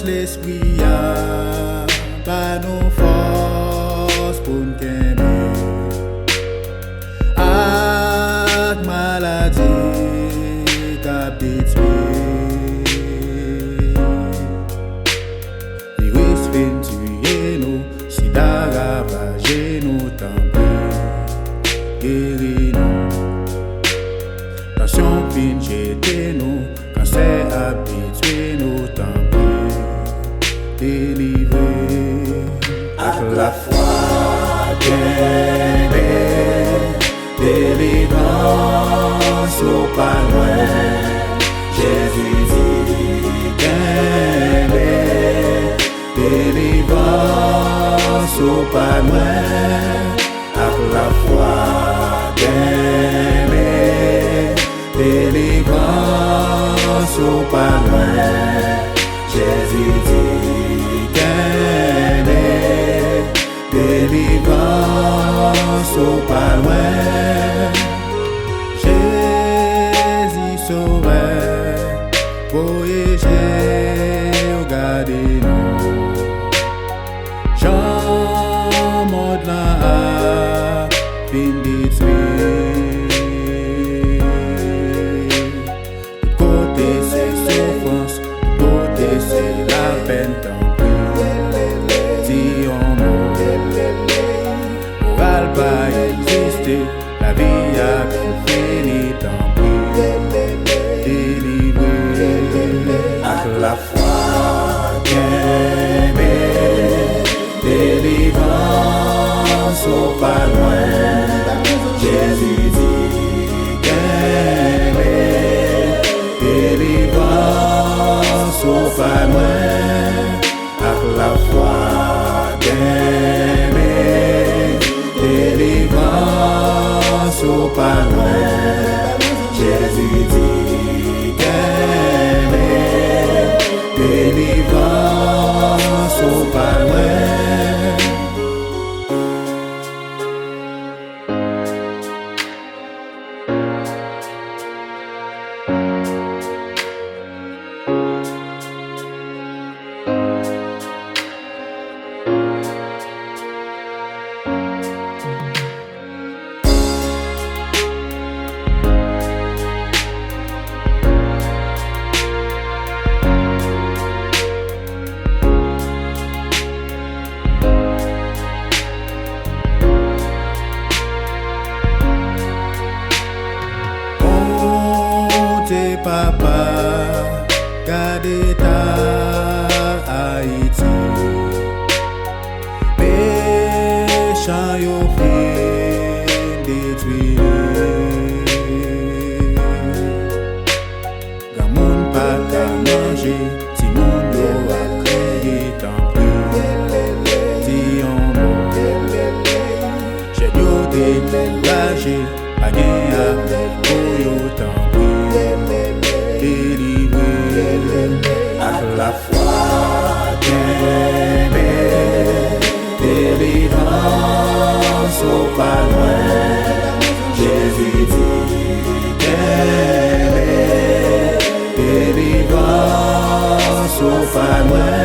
l'esprit a pas nos forces pour nous aimer. Ak maladie k'ap détruit, virus fin tuer nous, sida ravage nous, tant pis guéris nous. Tension fin jeter nous, cancer habitué nous, tant pis délivrer. Ak la foi délivrance au pas loin, Jésus dit qu'aimer, délivrance au pas loin, avec la foi d'aimer, délivrance au pas loin, Jésus dit qu'aimer, délivrance au pas loin. Jésus sauveur, voyager, regardez nous. Jean monde là, fin détruit. De côté c'est souffrance, de côté c'est la peine, tant pis. Si on moral pas exister, la vie a fini, tant pis. Délivrer avec la foi qu'aimer, délivrance au pas loin, Jésus dit qu'aimer, délivrance au pas loin, avec la foi d'aimer, délivrance au pas loin, Jésus dit qu'aimer, délivrance au pas loin. Papa, gardez ta Haïti. Péchant yo fin détruit. Grand monde pas qu'à manger, si moun yo a crié, tant pis. Si on mort, j'ai yo découragé, pas gain avec yo, tant pis. Avec la foi d'aimer, délivrance au pas loin, Jésus dit qu'aimer, délivrance au pas loin.